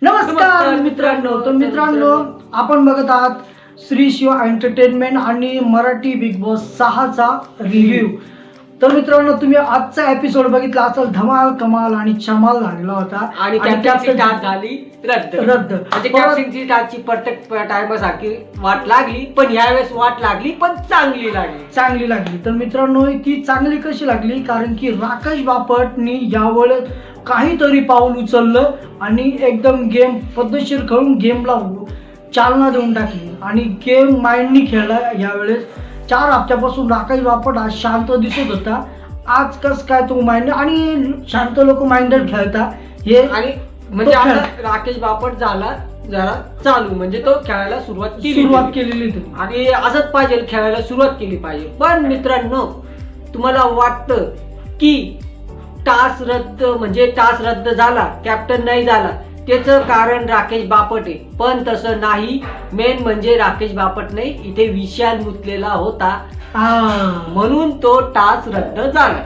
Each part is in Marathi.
नमस्कार मित्रांनो. तर मित्रांनो, आपण बघत आहात श्री शिव एंटरटेनमेंट आणि मराठी बिग बॉस 6चा रिव्ह्यू. तर मित्रांनो, तुम्ही आजचा एपिसोड बघितला असेल. धमाल कमाल आणि चमाल झालेला होता आणि कॅप्टन्सी टास्क झाली रद्द. म्हणजे कॅप्टन्सी टास्कची परफेक्ट टाइमसारखी वाट लागली, पण यावेळेस वाट लागली पण चांगली लागली. तर मित्रांनो, ती चांगली कशी लागली, कारण की राकेश बापटनी यावेळेस काहीतरी पाऊल उचललं आणि एकदम गेम पद्धतशीर खेळून गेमला चालना देऊन टाकली आणि गेम माइंडनी खेळला. यावेळेस 4 हप्त्यापासून राकेश बापट आज शांत दिसत होता. आज कस काय तो माइंड आणि शांत लोक माइंडेड खेळता हे. आणि म्हणजे आता राकेश बापट झाला जरा चालू, म्हणजे तो खेळायला सुरुवात केलेली आणि असंच पाहिजे, खेळायला सुरुवात केली पाहिजे. पण मित्रांनो, तुम्हाला वाटतं की टास्क रद्द झाला, कॅप्टन नाही झाला, त्याचं कारण राकेश बापट आहे. पण तसं नाही. मेन म्हणजे राकेश बापट नाही, इथे विशाल मुतलेला होता, म्हणून तो टास्क रद्द झाला.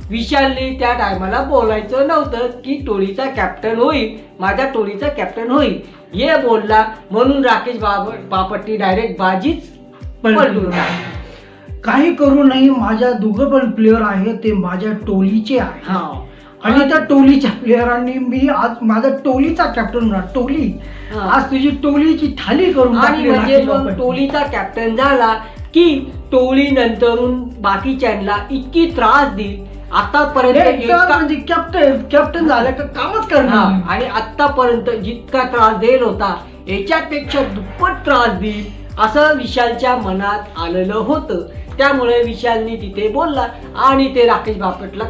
विशालने त्या टायमाला बोलायचं नव्हतं की टोळीचा कॅप्टन होईल, माझ्या टोळीचा कॅप्टन होईल हे बोलला, म्हणून राकेश बापटनी डायरेक्ट बाजीच पलटून. काही करू नाही, माझ्या दोघं पण प्लेअर आहे ते माझ्या टोलीचे आहे आणि त्या टोलीच्या प्लेअरांनी मी आज माझ्या टोलीचा कॅप्टन टोली आज तुझी टोलीची थाली करून आणि म्हणजे मग टोलीचा कॅप्टन झाला की टोळी नंतरून बाकीच्यांना इतकी त्रास देईल. आतापर्यंत म्हणजे कॅप्टन झालं का कामच करणार आणि आतापर्यंत जितका त्रास देईल होता याच्यापेक्षा दुप्पट त्रास देईल असं विशालच्या मनात आलेलं होतं. त्यामुळे विशालनी तिथे बोलला आणि ते राकेश बापटला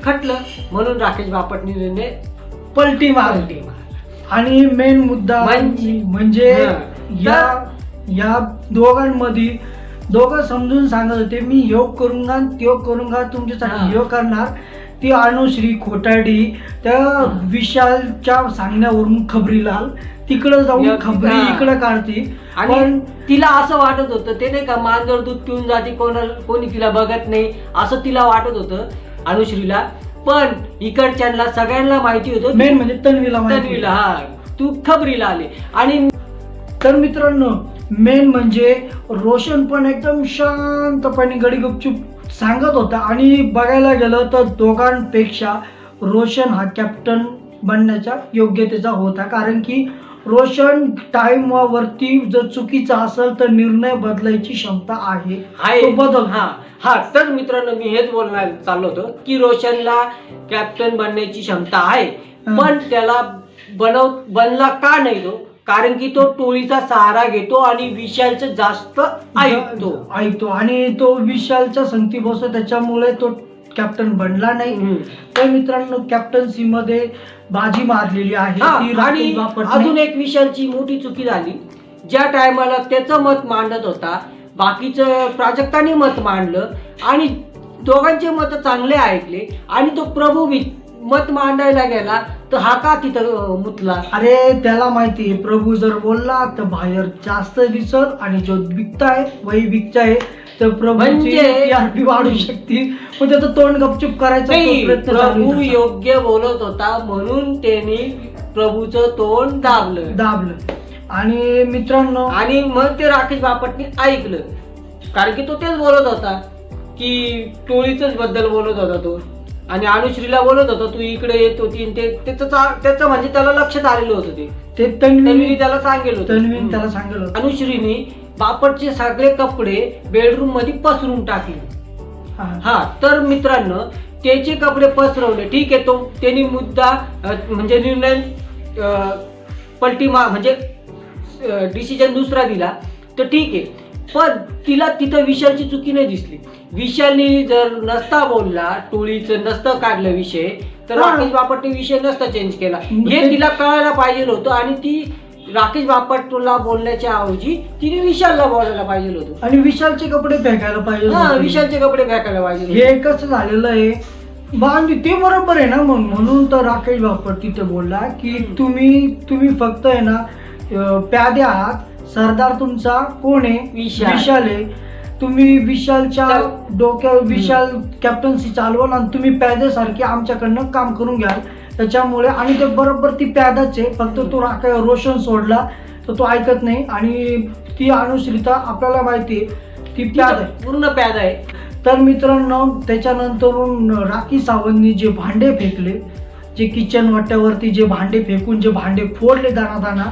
खटलं, म्हणून राकेश बापटनी निर्णय पलटी मारली. आणि मेन मुद्दा म्हणजे या दोघांमध्ये दोघं समजून सांगत होते, मी योग करूंगा त्यो करूंगा, तुमच्यासाठी योग करणार. ती अनुश्री खोटाडी त्या विशालच्या सांगण्यावरून खबरीलाल तिकडं जाऊन खबरी इकडं काढती. आणि तिला असं वाटत होतं, ते नाही का मांजर दूध पिऊन जाते, कोणी तिला बघत नाही असं तिला वाटत होतं अनुश्रीला. पण इकडच्यांना सगळ्यांना माहिती होतं, मेन म्हणजे तन्वीला तू खबरीला आले. आणि तर मित्रांनो, मेन म्हणजे रोशन पण एकदम शांतपणे गडी गुपचूप सांगत होता. आणि बघायला गेलं तर दोघांपेक्षा रोशन हा कॅप्टन बनण्याच्या योग्यतेचा होता, कारण की रोशन टाइम वरती जर चुकीचा असेल तर निर्णय बदलायची क्षमता आहे. तो बदल तर मित्रांनो, मी हेच बोलणार चाललो होतो की रोशनला कॅप्टन बनण्याची क्षमता आहे, पण त्याला बनला का नाही तो, कारण की तो टोळीचा सहारा घेतो आणि विशालचं जास्त ऐकतो आणि तो विशालच्या संगती बसतो, त्याच्यामुळे तो कॅप्टन बनला नाही. तर मित्रांनो, कॅप्टन्सी मध्ये बाजी मारलेली आहे. आणि अजून एक विशालची मोठी चुकी झाली. ज्या टायमाला त्याचं मत मांडत होता, बाकीचं प्राजक्तांनी मत मांडलं आणि दोघांचे मत चांगले ऐकले आणि तो प्रभू मत मांडायला गेला तर हा का तिथं मुतला. अरे त्याला माहिती, प्रभू जर बोलला तर बाहेर जास्त दिसत आणि जो विकताय वही विकताय तर प्रभूची टीआरपी वाढू शकते, पण त्याचं तोंड गपचूप करायचा प्रयत्न. प्रभू योग्य बोलत होता म्हणून त्यांनी प्रभूचं तोंड दाबलं. आणि मित्रांनो, आणि मग ते राकेश बापटनी ऐकलं, कारण की तो तेच बोलत होता की टोळीच बद्दल बोलत होता तो, आणि अनुश्रीला बोलत होता तू इकडे येत होती. त्याचं म्हणजे त्याला लक्षात आलेलं होतं ते तन्वीने त्याला सांगितलं होतं. अनुश्रीने बापटचे सगळे कपडे बेडरूम मध्ये पसरून टाकले. तर मित्रांनो, त्याचे कपडे पसरवले, ठीक आहे, तो त्यांनी मुद्दा म्हणजे निर्णय म्हणजे डिसिजन दुसरा दिला तर ठीक आहे. पण तिला तिथं विशालची चुकी नाही दिसली. विशालनी जर नसता बोलला, टोळीचं नसतं काढलं विषय, तर राकेश बापटने विषय नसता चेंज केला, हे तिला कळायला पाहिजे होतं. आणि ती राकेश बापटला बोलण्याच्या ऐवजी तिने विशालला बोलायला पाहिजे होतं आणि विशालचे कपडे फेकायला पाहिजे. विशालचे कपडे फेकायला पाहिजे. हे कसं झालेलं आहे ते बरोबर आहे ना. म्हणून तर राकेश बापट तिथे बोलला की तुम्ही फक्त आहे ना प्यादे आहात, सरदार तुमचा कोण आहे, विशाल आहे. तुम्ही विशालच्या डोक्यावर विशाल कॅप्टन्सी चालवाल आणि तुम्ही प्यादेसारखे आमच्याकडनं काम करून घ्याल. त्याच्यामुळे आणि ते बरोबर ती प्यादाच आहे, फक्त तो रोशन सोडला तर तो ऐकत नाही. आणि ती अनुश्रिता आपल्याला माहिती आहे ती प्याद आहे, पूर्ण प्याद आहे. तर मित्रांनो त्याच्यानंतरून राखी सावंतनी जे भांडे फेकले, जे किचन वाट्यावरती जे भांडे फेकून जे भांडे फोडले दाना,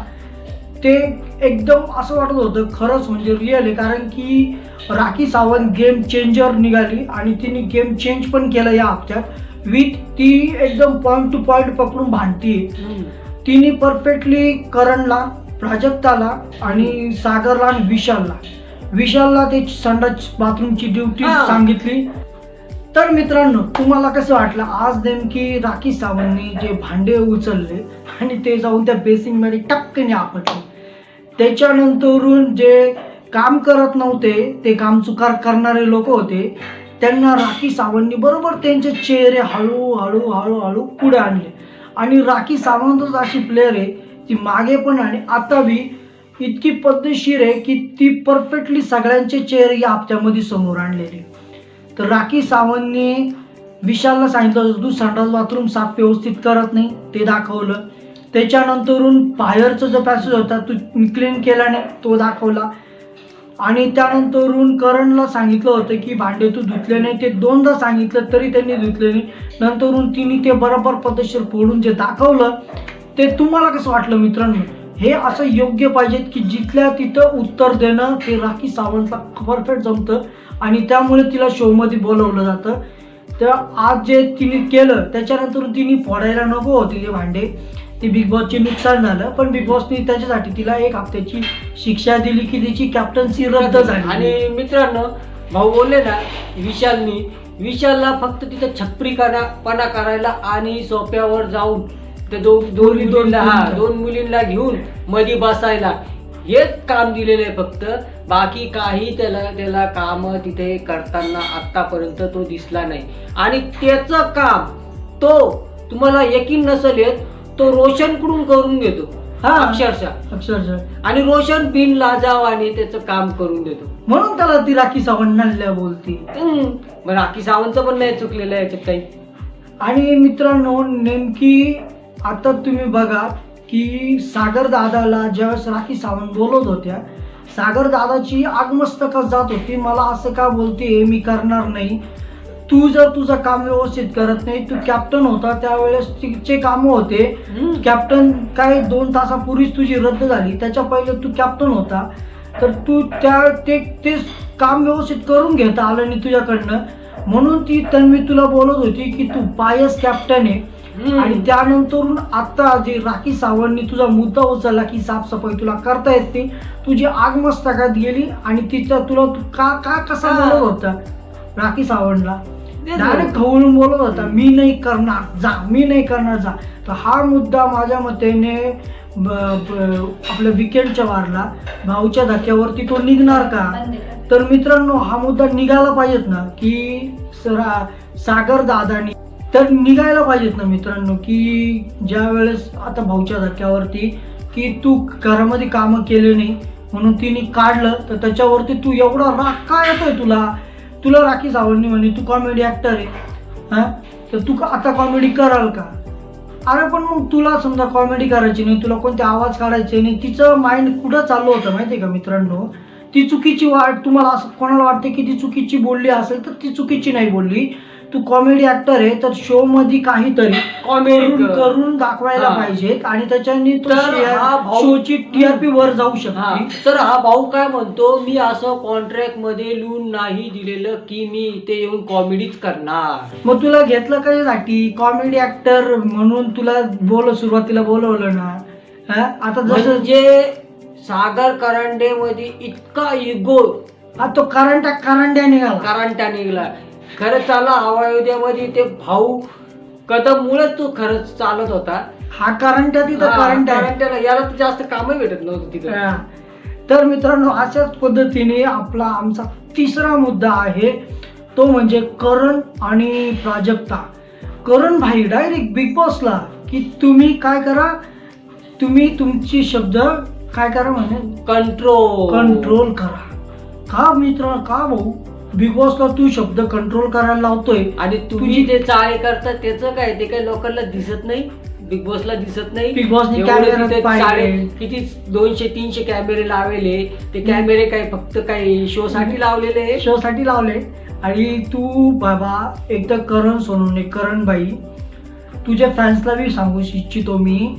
ते एकदम असं वाटत होतं खरंच म्हणजे रिअल आहे. कारण की राखी सावंत गेम चेंजर निघाली आणि तिने गेम चेंज पण केलं या हप्त्यात विथ ती एकदम पॉइंट टू पॉइंट पकडून भांडतीये. तिने परफेक्टली करणला, प्राजक्ताला आणि सागरला आणि विशालला ते संडास बाथरूमची ड्युटी सांगितली. तर मित्रांनो तुम्हाला कसं वाटलं आज नेमकी राखी सावंतने जे भांडे उचलले आणि ते जाऊन त्या बेसिंग मध्ये टपकन आपटले, त्याच्यानंतरून जे काम करत नव्हते ते काम चुकार करणारे लोक होते त्यांना राखी सावंतने बरोबर त्यांचे चेहरे हळू पुढे आणले. आणि राखी सावंतच अशी प्लेअर आहे ती मागे पण आणि आता बी इतकी पद्धतशीर आहे की ती परफेक्टली सगळ्यांचे चेहरे या हप्त्यामध्ये समोर आणलेले. तर राखी सावंतने विशालला सांगितलं तू संडास बाथरूम साफ व्यवस्थित करत नाही ते दाखवलं. त्याच्यानंतरून बाहेरचा जो पॅसेज होता तो क्लीन केला नाही तो दाखवला. आणि त्यानंतरून करणला सांगितलं होतं की भांडे तू धुतले नाही, ते 2दा सांगितलं तरी त्यांनी धुतले नाही. नंतरून तिने ते बरोबर पद्धतशीर फोडून जे दाखवलं ते तुम्हाला कसं वाटलं मित्रांनो? हे असं योग्य पाहिजेत की जिथल्या तिथं उत्तर देणं ते राखी सावंतला परफेक्ट जमतं आणि त्यामुळे तिला शोमध्ये बोलवलं जातं. तर आज जे तिने केलं त्याच्यानंतर तिने फोडायला नको होते ते भांडे, ते बिग बॉसचे नुकसान झालं. पण बिग बॉसने त्याच्यासाठी तिला 1 हफ्त्याची शिक्षा दिली की त्याची कॅप्टन्सी रद्द झाली. आणि मित्रांनो भाऊ बोलले ना विशालला फक्त तिथं छपरीपणा करायला आणि सोप्यावर जाऊन ते दोन मुलींना घेऊन मध्ये बसायला हेच काम दिलेलं आहे फक्त. बाकी काही त्याला काम तिथे करताना आतापर्यंत तो दिसला नाही. आणि त्याचं काम तो तुम्हाला यकीन नसेल येत तो रोशन कडून करून घेतो अक्षरशः. आणि रोशन बिन लाजावाने त्याचं काम करून देतो म्हणून त्याला ती राखी सावंत नाल्या बोलते. राखी सावंतचं पण नाही चुकलेलं आहे याच्यात काही. आणि मित्रांनो नेमकी आता तुम्ही बघा की सागर दादाला ज्यावेळेस राखी सावंत बोलत होत्या सागर दादाची आगमस्तकात जात होती, मला असं का बोलते मी करणार नाही, तू जर तुझं काम व्यवस्थित करत नाही, तू कॅप्टन होता त्यावेळेस तिचे काम होते, कॅप्टन काय 2 तासापूर्वीच तुझी रद्द झाली, त्याच्या पहिले तू कॅप्टन होता, तर तू ते काम व्यवस्थित करून घेता आलं नाही तुझ्याकडनं. म्हणून ती तन्वी तुला बोलत होती की तू बायस कॅप्टन आहे. आणि त्यानंतर आता जे राखी सावंतने तुझा मुद्दा उचलला की साफसफाई तुला करता येत नाही, तुझी आग मस्तकात गेली आणि तिचा तुला का कसा बोलत होता राखी सावंतला, डायरेक्ट खवळून बोलत होता मी नाही करणार जा. तर हा मुद्दा माझ्या मतेने आपल्या विकेंडच्या वारला भाऊच्या धक्क्यावरती तो निघणार का? तर मित्रांनो हा मुद्दा निघायला पाहिजेत ना की सागर दादानी तर निघायला पाहिजेत ना मित्रांनो की ज्या वेळेस आता भाऊच्या धक्क्यावरती की तू घरामध्ये कामं केले नाही म्हणून तिने काढलं, तर त्याच्यावरती तू एवढा राग का येतोय तुला राखी सावंतने म्हणे तू कॉमेडी ऍक्टर आहे तर तू आता कॉमेडी कराल का? अरे पण मग तुला समजा कॉमेडी करायची नाही, तुला कोणते आवाज काढायचे नाही, तिचं माइंड कुठं चालू होतं माहितीये का मित्रांनो? ती चुकीची तुम्हाला असं कोणाला वाटते की ती चुकीची बोलली असेल तर ती चुकीची नाही बोलली. तू कॉमेडी ऍक्टर आहे तर शो मध्ये काहीतरी कॉमेडी करून दाखवायला पाहिजेत आणि त्याच्याने शोची टीआरपी वर जाऊ शकते. तर हा भाऊ काय म्हणतो मी असं कॉन्ट्रॅक्ट मध्ये लिहून नाही दिलेलं की मी इथे येऊन कॉमेडीच करणार. मग तुला घेतलं कशासाठी? कॉमेडी ऍक्टर म्हणून तुला सुरुवातीला बोलवलं ना. आता जसं जे सागर करंडे मध्ये इतका इगो तो करंट्या निघाला. खरं चाला अयोध्यामध्ये ते भाऊ कदम मुळेच तो खरंच चालत होता. हा करंट्याला याला तर जास्त कामही भेटत नव्हतं तिथं. तर मित्रांनो अशाच पद्धतीने आमचा 3रा मुद्दा आहे तो म्हणजे करण आणि प्राजक्ता. करण भाई डायरेक्ट बिग बॉसला की तुम्ही काय करा, तुम्ही तुमची शब्द काय करा म्हणे कंट्रोल करा. का मित्र का भाऊ बिग बॉसला तू शब्द कंट्रोल करायला लावतोय आणि तुम्ही जे चाळे करता त्याचं काय, ते काही लोकांना दिसत नाही, बिग बॉसला दिसत नाही. बिग बॉसने एवढे कॅमेरा तिथे पाहिले. चाळे किती 200-300 कॅमेरे लावलेले, ते कॅमेरे काही फक्त काही शो साठी लावलेले. शो साठी लावले. आणि तू बाबा एकदा करण सोनवणे, करण भाई, तुझ्या फॅन्सला बी सांगू इच्छितो मी,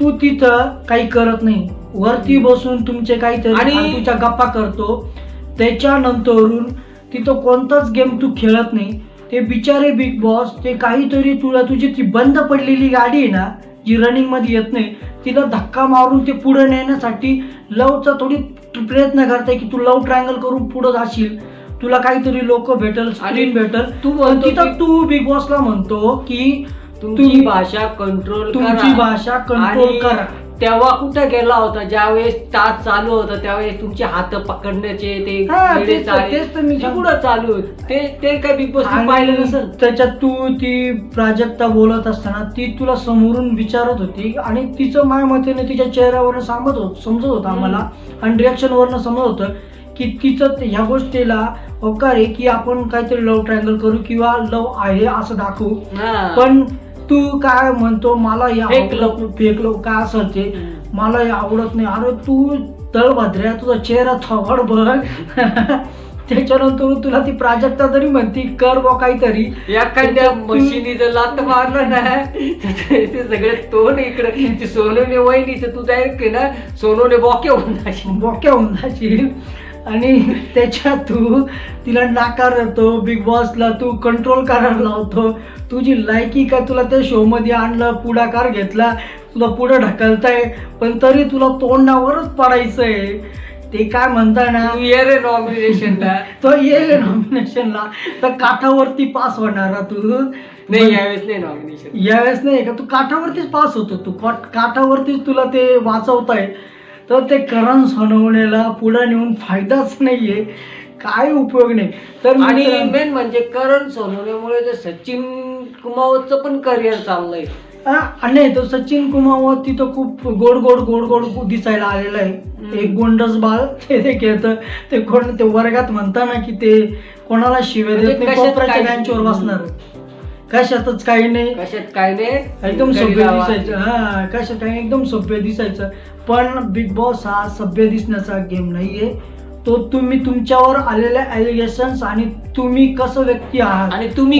तू तिथं काही करत नाही, वरती बसून तुमचे काहीतरी आणि तुझ्या गप्पा करतो. त्याच्यानंतरून तिथं कोणताच गेम तू खेळत नाही. ते बिचारे बिग बॉस ते काहीतरी तुला, तुझी ती बंद पडलेली गाडी आहे ना जी रनिंग मध्ये येत नाही, तिला धक्का मारून ते पुढे नेण्यासाठी लवचा थोडी प्रयत्न करताय की तू लव ट्रायंगल करून पुढे जाशील, तुला काहीतरी लोक भेटल, स्क्रीन भेटल. तू तिथं तू बिग बॉसला म्हणतो की तुमची भाषा कंट्रोल, तुमची भाषा कंट्रोल करा. तेव्हा कुठं गेला होता, ज्यावेळेस तास चालू होता त्यावेळेस तुमचे हात पकडण्याचे ते तेच तर मी कुठं चालू होत, ते काय बिग बॉस पाहिलं नसेल. त्याच्यात तू ती प्राजक्ता बोलत असताना ती तुला समोरून विचारत होती आणि तिचं माझ्या मतेने तिच्या चेहऱ्यावरनं समजत होतं आम्हाला आणि रिॲक्शन वरनं समजत होतं की तिचं ह्या गोष्टीला होकार आहे की आपण काहीतरी लव ट्रायंगल करू किंवा लव आहे असं दाखवू. पण तू काय म्हणतो मला फेक लव काय असेल ते मला हे आवडत नाही. अरे तू तळभद्र्या, तुझा चेहरा थोबड बघ. त्याच्यानंतर तुला ती प्राजक्ता तरी म्हणती कर बा काहीतरी, एखाद्या मशीनी जर लात मारलं ना ते सगळे तोंड इकडे, ती सोनूने वहिनी तर तू डायरेक्ट ना सोनूने बोक्या होऊन जाशील. आणि त्याच्यात तू तिला नाकारतो, बिग बॉसला तू कंट्रोल करायला लावतो. तुझी लायकी का, तुला त्या शो मध्ये आणलं, पुढाकार घेतला, तुला पुढे ढकलताय, पण तरी तुला तोंडावरच पडायचंय. ते काय म्हणताय ना, ये रे नॉमिनेशनला, तो येईल नॉमिनेशनला तर काठावरती पास होणार तू. नाही यावेळेस नाही नॉमिनेशन, यावेळेस नाही का, तू काठावरतीच पास होतो, तू काठावरतीच तुला ते वाचवताय. तर ते करण सोनवणेला पुढे नेऊन फायदाच नाहीये, काय उपयोग नाही. तर आणि मेन म्हणजे करण सोनवणेमुळे ते सचिन कुमावतचं पण करिअर चाललंय. नाही तो सचिन कुमावत तिथं खूप गोड गोड गोड गोड दिसायला आलेला आहे. एक गोंडस बाळ ते खेळतं, ते कोण ते वर्गात म्हणताना की ते कोणाला शिव्या देत नाही, कोपऱ्याच्या बेंचवर बसणार, कशातच काही नाही, एकदम सभ्य दिसायचं. हा कशात काही एकदम सभ्य दिसायचं. पण बिग बॉस हा सभ्य दिसण्याचा गेम नाहीये. तो तुम्ही तुमच्यावर आलेल्या एलिगेशन्स आणि तुम्ही कसं व्यक्ती आहात आणि तुम्ही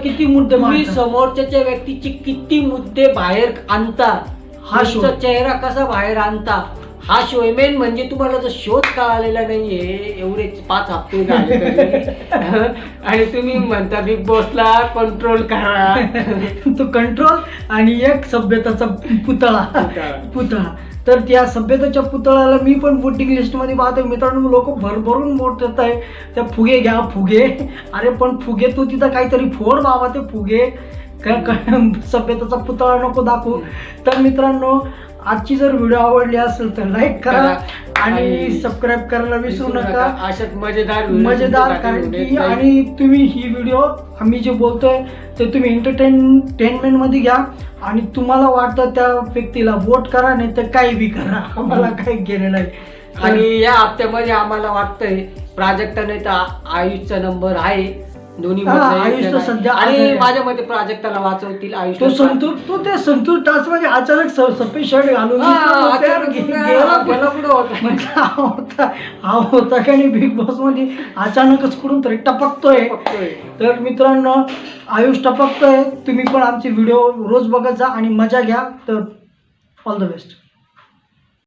किती मुद्दे तुम्ही समोरच्या व्यक्तीचे किती मुद्दे बाहेर आणता, हा शो चेहरा कसा बाहेर आणता, हा शो मेन म्हणजे तुम्हाला जो शोध कळालेला नाहीये एवढे 5 हप्ते झाले आणि तुम्ही म्हणता बिग बॉसला कंट्रोल करा. तो कंट्रोल आणि एक सभ्यताचा पुतळा. तर त्या सभ्यतेच्या पुतळ्याला मी पण वोटिंग लिस्ट मध्ये पाहतोय मित्रांनो, लोक भरभरून वोट देत आहे. त्या फुगे घ्या फुगे, अरे पण फुगे तू तिथं काहीतरी फोड बाबा, ते फुगे सभ्यतेचा पुतळा नको दाखवू. तर मित्रांनो आजची जर व्हिडिओ आवडली असेल तर लाईक करा आणि सबस्क्राईब करायला विसरू नका. अशाच मजेदार कारण की आणि तुम्ही ही व्हिडिओ आम्ही जे बोलतोय ते तुम्ही एंटरटेनमेंट मध्ये घ्या आणि तुम्हाला वाटतं त्या व्यक्तीला वोट करा, नाही तर काही बी करा, आम्हाला काही गेलं नाही. आणि या हप्त्यामध्ये आम्हाला वाटतंय प्राजक्ता नाही तर आयुषचा नंबर आहे दोन्ही आयुष सध्या, आणि माझ्या मते प्राजक्ताला वाचवतील आयुष. तो ते संतूर टास्क मध्ये अचानक सफेद शर्ट घालून होता का नाही बिग बॉस मध्ये अचानकच कुठून तरी टपकतोय. तर मित्रांनो आयुष टपकतोय, तुम्ही पण आमचे व्हिडिओ रोज बघत जा आणि मजा घ्या. तर ऑल द बेस्ट.